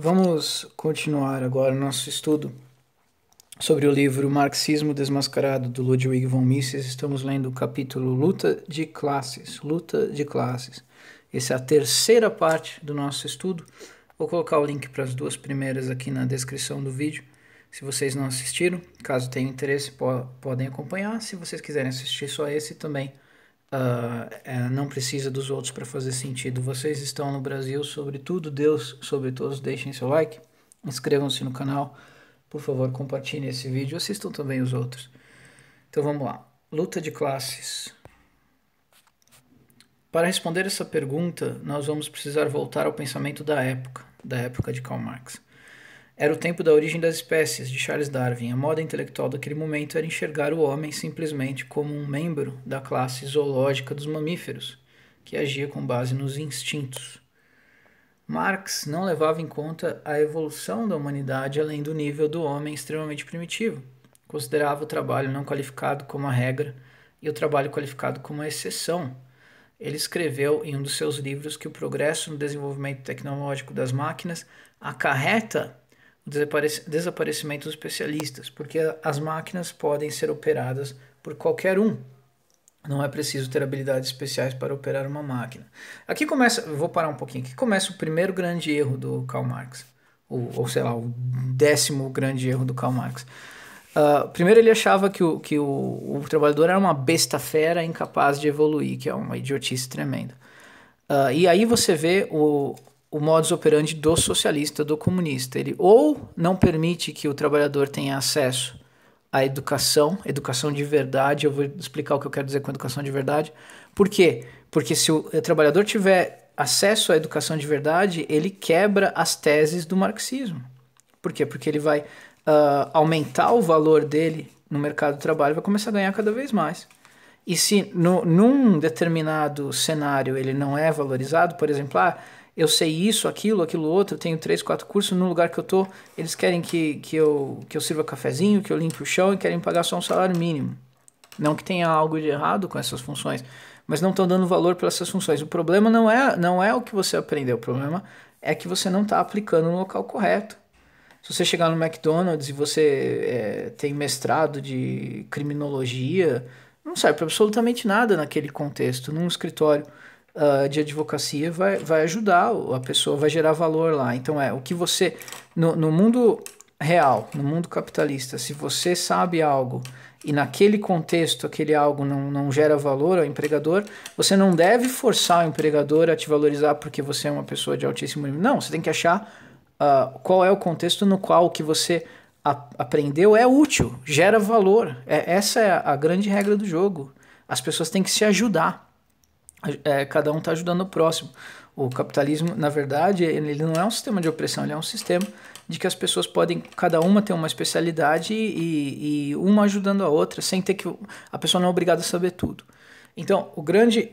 Vamos continuar agora o nosso estudo sobre o livro Marxismo Desmascarado, do Ludwig von Mises. Estamos lendo o capítulo Luta de Classes. Luta de Classes. Essa é a terceira parte do nosso estudo. Vou colocar o link para as duas primeiras aqui na descrição do vídeo. Se vocês não assistiram, caso tenham interesse, podem acompanhar. Se vocês quiserem assistir só esse também, não precisa dos outros para fazer sentido. Vocês estão no Brasil, sobretudo, Deus sobre todos. Deixem seu like, inscrevam-se no canal, por favor, compartilhem esse vídeo, assistam também os outros. Então vamos lá. Luta de classes. Para responder essa pergunta, nós vamos precisar voltar ao pensamento da época de Karl Marx. Era o tempo da origem das espécies, de Charles Darwin. A moda intelectual daquele momento era enxergar o homem simplesmente como um membro da classe zoológica dos mamíferos, que agia com base nos instintos. Marx não levava em conta a evolução da humanidade além do nível do homem extremamente primitivo. Considerava o trabalho não qualificado como a regra e o trabalho qualificado como a exceção. Ele escreveu em um dos seus livros que o progresso no desenvolvimento tecnológico das máquinas acarreta o desaparecimento dos especialistas, porque as máquinas podem ser operadas por qualquer um. Não é preciso ter habilidades especiais para operar uma máquina. Aqui começa, vou parar um pouquinho, aqui começa o primeiro grande erro do Karl Marx, ou sei lá, o 10º grande erro do Karl Marx. Primeiro ele achava que o trabalhador era uma besta fera incapaz de evoluir, que é uma idiotice tremenda. E aí você vê o modus operandi do socialista, do comunista. Ele ou não permite que o trabalhador tenha acesso à educação de verdade. Eu vou explicar o que eu quero dizer com educação de verdade. Por quê? Porque se o trabalhador tiver acesso à educação de verdade, ele quebra as teses do marxismo. Por quê? Porque ele vai aumentar o valor dele no mercado de trabalho, vai começar a ganhar cada vez mais. E se num determinado cenário ele não é valorizado, por exemplo, eu sei isso, aquilo outro, eu tenho 3, 4 cursos, no lugar que eu tô, eles querem que eu sirva cafezinho, que eu limpe o chão e querem pagar só um salário mínimo. Não que tenha algo de errado com essas funções, mas não estão dando valor para essas funções. O problema não é o que você aprendeu, o problema é que você não está aplicando no local correto. Se você chegar no McDonald's e você tem mestrado de criminologia, não serve para absolutamente nada naquele contexto. Num escritório de advocacia vai ajudar a pessoa, vai gerar valor lá. Então o que você, no mundo real, no mundo capitalista, se você sabe algo e naquele contexto aquele algo não gera valor ao empregador, você não deve forçar o empregador a te valorizar porque você é uma pessoa de altíssimo nível. Não, você tem que achar qual é o contexto no qual o que você aprendeu é útil, gera valor. Essa é a grande regra do jogo. As pessoas têm que se ajudar. Cada um está ajudando o próximo. O capitalismo, na verdade, ele não é um sistema de opressão, ele é um sistema de que as pessoas podem, cada uma ter uma especialidade e uma ajudando a outra, sem ter que... A pessoa não é obrigada a saber tudo. Então, o grande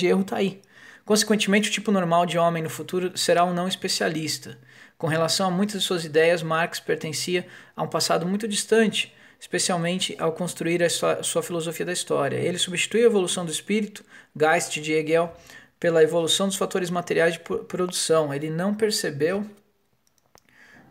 erro está aí. Consequentemente, o tipo normal de homem no futuro será um não especialista. Com relação a muitas de suas ideias, Marx pertencia a um passado muito distante, especialmente ao construir a sua filosofia da história. Ele substitui a evolução do espírito, Geist de Hegel, pela evolução dos fatores materiais de produção. Ele não percebeu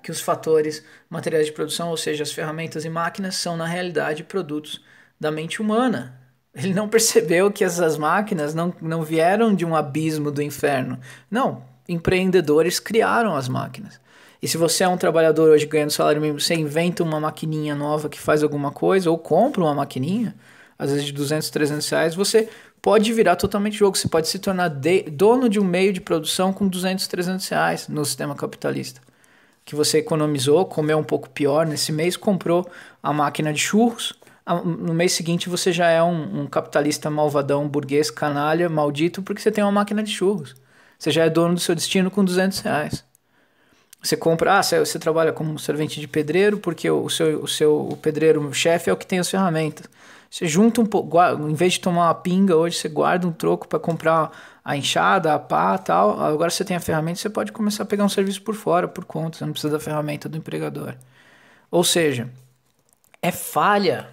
que os fatores materiais de produção, ou seja, as ferramentas e máquinas, são na realidade produtos da mente humana. Ele não percebeu que essas máquinas não vieram de um abismo do inferno. Não, empreendedores criaram as máquinas. E se você é um trabalhador hoje ganhando salário mínimo, você inventa uma maquininha nova que faz alguma coisa, ou compra uma maquininha, às vezes de 200, 300 reais, você pode virar totalmente jogo. Você pode se tornar dono de um meio de produção com 200, 300 reais no sistema capitalista. Que você economizou, comeu um pouco pior nesse mês, comprou a máquina de churros. No mês seguinte você já é um capitalista malvadão, burguês, canalha, maldito, porque você tem uma máquina de churros. Você já é dono do seu destino com 200 reais. Você compra, você trabalha como servente de pedreiro, porque o seu pedreiro-chefe é o que tem as ferramentas. Você junta um pouco, em vez de tomar uma pinga hoje, você guarda um troco para comprar a enxada, a pá e tal. Agora você tem a ferramenta, você pode começar a pegar um serviço por fora, por conta, você não precisa da ferramenta do empregador. Ou seja, é falha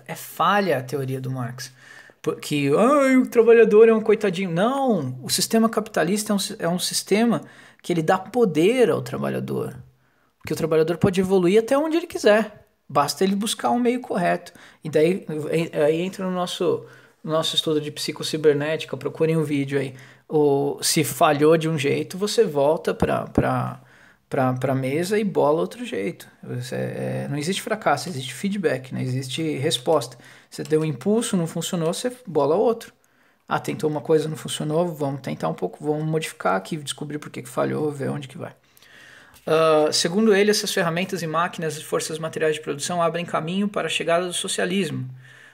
a teoria do Marx. Que o trabalhador é um coitadinho. Não, o sistema capitalista é um sistema que ele dá poder ao trabalhador. Porque o trabalhador pode evoluir até onde ele quiser. Basta ele buscar um meio correto. E daí aí entra no nosso estudo de psicocibernética. Procurem um vídeo aí. Se falhou de um jeito, você volta para a mesa e bola outro jeito. Não existe fracasso, existe feedback, não existe resposta. Você deu um impulso, não funcionou, você bola outro. Ah, tentou uma coisa, não funcionou, vamos tentar um pouco, vamos modificar aqui, descobrir por que falhou, ver onde que vai. Segundo ele, essas ferramentas e máquinas e forças materiais de produção abrem caminho para a chegada do socialismo.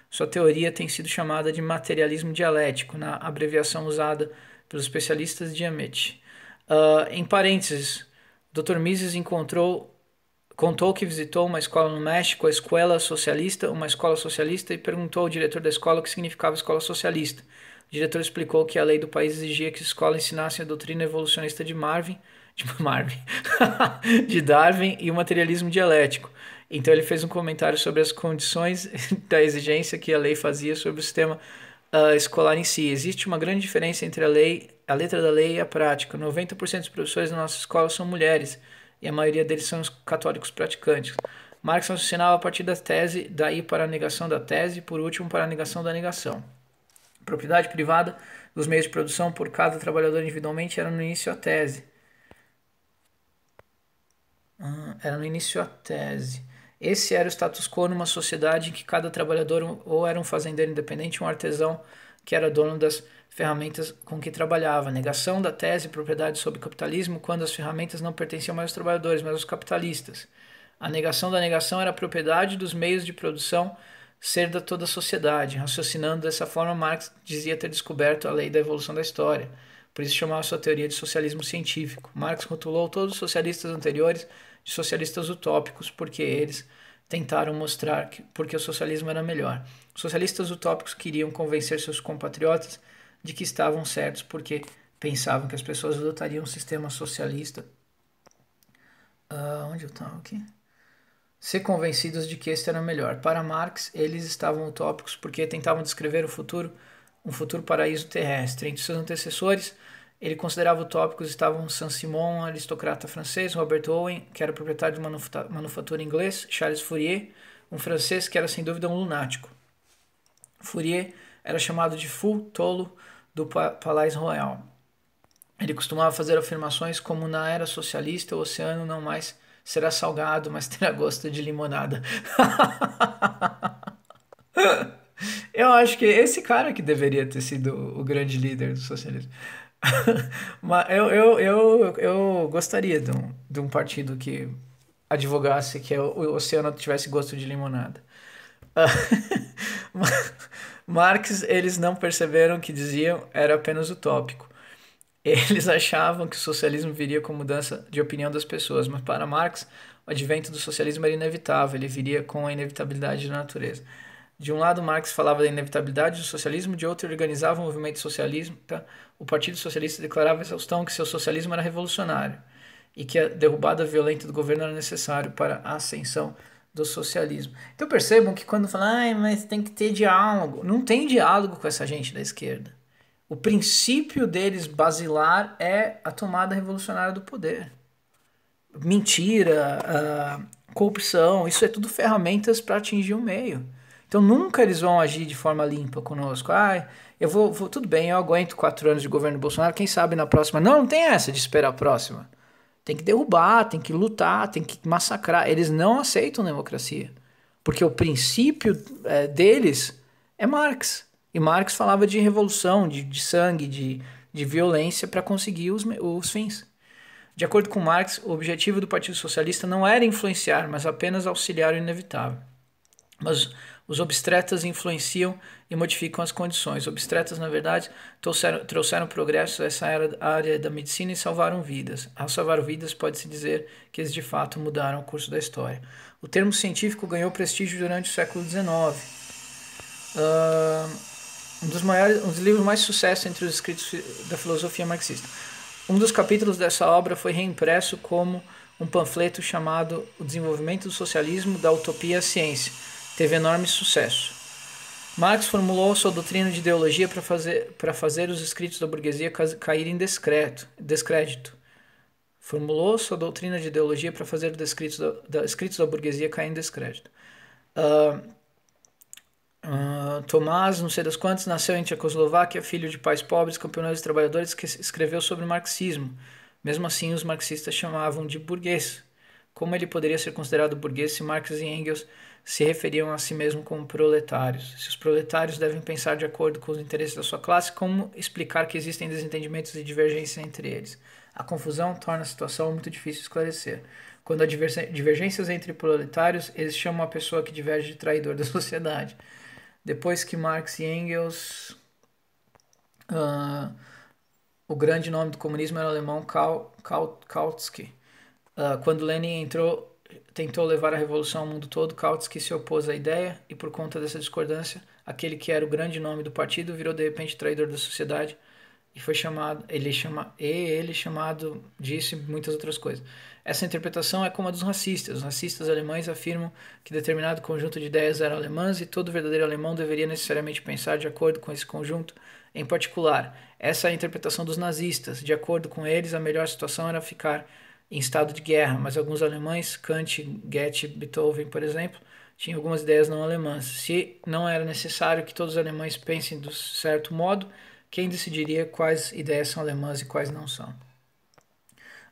Sua teoria tem sido chamada de materialismo dialético, na abreviação usada pelos especialistas de Ameth. Em parênteses, Dr. Mises contou que visitou uma escola no México, a Escola Socialista, uma escola socialista, e perguntou ao diretor da escola o que significava escola socialista. O diretor explicou que a lei do país exigia que a escola ensinasse a doutrina evolucionista de de Darwin e o materialismo dialético. Então ele fez um comentário sobre as condições da exigência que a lei fazia sobre o sistema escolar em si. Existe uma grande diferença entre a letra da lei e a prática. 90% dos professores da nossa escola são mulheres e a maioria deles são os católicos praticantes. Marx raciocinava a partir da tese, daí para a negação da tese e por último para a negação da negação. Propriedade privada dos meios de produção por cada trabalhador individualmente era no início a tese. Esse era o status quo numa sociedade em que cada trabalhador ou era um fazendeiro independente ou um artesão que era dono das ferramentas com que trabalhava. Negação da tese propriedade sobre o capitalismo quando as ferramentas não pertenciam mais aos trabalhadores, mas aos capitalistas. A negação da negação era a propriedade dos meios de produção ser da toda a sociedade. Raciocinando dessa forma, Marx dizia ter descoberto a lei da evolução da história. Por isso chamava sua teoria de socialismo científico. Marx rotulou todos os socialistas anteriores de socialistas utópicos, porque eles tentaram mostrar porque o socialismo era melhor. Os socialistas utópicos queriam convencer seus compatriotas de que estavam certos, porque pensavam que as pessoas adotariam um sistema socialista. Onde eu estava aqui? Ser convencidos de que este era melhor. Para Marx, eles estavam utópicos porque tentavam descrever um futuro paraíso terrestre. Entre seus antecessores, ele considerava utópicos estavam Saint-Simon, um aristocrata francês, Robert Owen, que era proprietário de uma manufatura inglês, Charles Fourier, um francês que era sem dúvida um lunático. Fourier era chamado de fou, tolo, do Palais Royal. Ele costumava fazer afirmações como na era socialista o oceano não mais será salgado, mas terá gosto de limonada. Eu acho que esse cara que deveria ter sido o grande líder do socialismo. Mas eu gostaria de um partido que advogasse que o oceano tivesse gosto de limonada. Marx, eles não perceberam que diziam era apenas utópico. Eles achavam que o socialismo viria com mudança de opinião das pessoas, mas para Marx, o advento do socialismo era inevitável, ele viria com a inevitabilidade da natureza. De um lado, Marx falava da inevitabilidade do socialismo, de outro, organizava o movimento socialista. O Partido Socialista declarava exaustão que seu socialismo era revolucionário e que a derrubada violenta do governo era necessário para a ascensão do socialismo. Então percebam que quando falam, mas tem que ter diálogo, não tem diálogo com essa gente da esquerda. O princípio deles basilar é a tomada revolucionária do poder. Mentira, corrupção, isso é tudo ferramentas para atingir o meio. Então nunca eles vão agir de forma limpa conosco. Eu vou tudo bem, eu aguento 4 anos de governo Bolsonaro, quem sabe na próxima. Não tem essa de esperar a próxima. Tem que derrubar, tem que lutar, tem que massacrar. Eles não aceitam democracia. Porque o princípio deles é Marx. E Marx falava de revolução, de sangue, de violência para conseguir os fins. De acordo com Marx, o objetivo do Partido Socialista não era influenciar, mas apenas auxiliar o inevitável. Mas os obstretas influenciam e modificam as condições. Obstretas, na verdade, trouxeram progresso a essa área da medicina e salvaram vidas. Ao salvar vidas, pode-se dizer que eles de fato mudaram o curso da história. O termo científico ganhou prestígio durante o século XIX. Um dos livros mais sucesso entre os escritos da filosofia marxista. Um dos capítulos dessa obra foi reimpresso como um panfleto chamado O Desenvolvimento do Socialismo, da Utopia à Ciência. Teve enorme sucesso. Marx formulou sua doutrina de ideologia para fazer os escritos da burguesia caírem em descrédito. Formulou sua doutrina de ideologia para fazer escritos da burguesia cair em descrédito. Tomás, não sei das quantas, nasceu em Tchecoslováquia, filho de pais pobres, campeões e trabalhadores, que escreveu sobre o marxismo. Mesmo assim, os marxistas chamavam de burguês. Como ele poderia ser considerado burguês se Marx e Engels se referiam a si mesmo como proletários? Se os proletários devem pensar de acordo com os interesses da sua classe, como explicar que existem desentendimentos e divergências entre eles? A confusão torna a situação muito difícil de esclarecer. Quando há divergências entre proletários, eles chamam a pessoa que diverge de traidor da sociedade. Depois que Marx e Engels, o grande nome do comunismo era o alemão Kautsky. Quando Lenin tentou levar a revolução ao mundo todo, Kautsky se opôs à ideia e, por conta dessa discordância, aquele que era o grande nome do partido virou de repente traidor da sociedade e foi chamado, disse muitas outras coisas. Essa interpretação é como a dos racistas. Os racistas alemães afirmam que determinado conjunto de ideias eram alemãs e todo verdadeiro alemão deveria necessariamente pensar de acordo com esse conjunto em particular. Essa é a interpretação dos nazistas. De acordo com eles, a melhor situação era ficar em estado de guerra, mas alguns alemães, Kant, Goethe, Beethoven, por exemplo, tinham algumas ideias não alemãs. Se não era necessário que todos os alemães pensem de certo modo, quem decidiria quais ideias são alemãs e quais não são?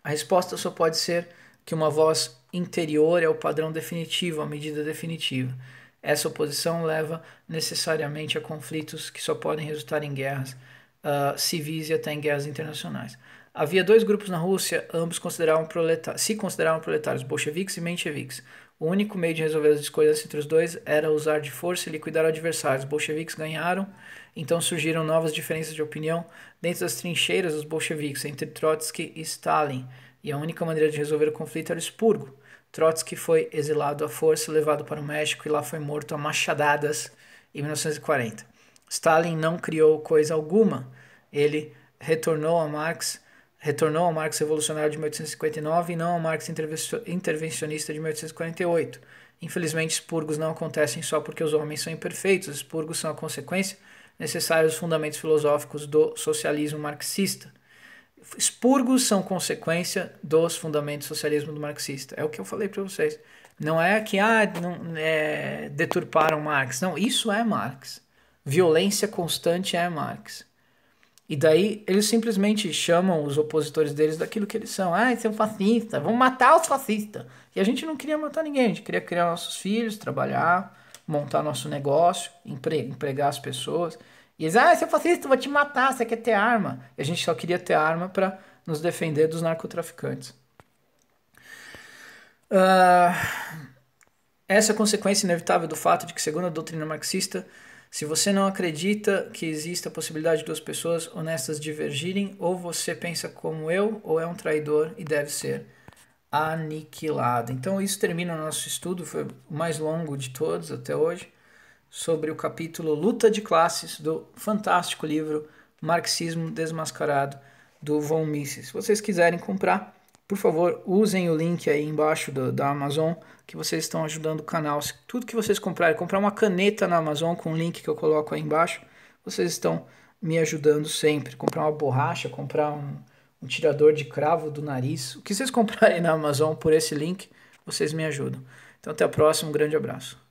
A resposta só pode ser que uma voz interior é o padrão definitivo, a medida definitiva. Essa oposição leva necessariamente a conflitos que só podem resultar em guerras civis e até em guerras internacionais. Havia dois grupos na Rússia, ambos se consideravam proletários, bolcheviques e mencheviques. O único meio de resolver as discordâncias entre os dois era usar de força e liquidar adversários. Os bolcheviques ganharam, então surgiram novas diferenças de opinião dentro das trincheiras dos bolcheviques entre Trotsky e Stalin, e a única maneira de resolver o conflito era o expurgo. Trotsky foi exilado à força, levado para o México e lá foi morto a machadadas em 1940. Stalin não criou coisa alguma. Ele retornou ao Marx revolucionário de 1859 e não ao Marx intervencionista de 1848. Infelizmente, expurgos não acontecem só porque os homens são imperfeitos. Os expurgos são a consequência necessária dos fundamentos filosóficos do socialismo marxista. Expurgos são consequência dos fundamentos do socialismo do marxista. É o que eu falei para vocês. Não é que deturparam Marx. Não, isso é Marx. Violência constante é Marx. E daí eles simplesmente chamam os opositores deles daquilo que eles são. Ah, esse é um fascista, vamos matar os fascistas. E a gente não queria matar ninguém, a gente queria criar nossos filhos, trabalhar, montar nosso negócio, empregar as pessoas. E eles, esse é fascista, vou te matar, você quer ter arma. E a gente só queria ter arma para nos defender dos narcotraficantes. Essa é a consequência inevitável do fato de que, segundo a doutrina marxista, se você não acredita que exista a possibilidade de duas pessoas honestas divergirem, ou você pensa como eu, ou é um traidor e deve ser aniquilado. Então isso termina o nosso estudo, foi o mais longo de todos até hoje, sobre o capítulo Luta de Classes do fantástico livro Marxismo Desmascarado, do Von Mises. Se vocês quiserem comprar, por favor, usem o link aí embaixo da Amazon, que vocês estão ajudando o canal. Se tudo que vocês comprarem, comprar uma caneta na Amazon com o link que eu coloco aí embaixo, vocês estão me ajudando sempre. Comprar uma borracha, comprar um tirador de cravo do nariz. O que vocês comprarem na Amazon por esse link, vocês me ajudam. Então até a próxima, um grande abraço.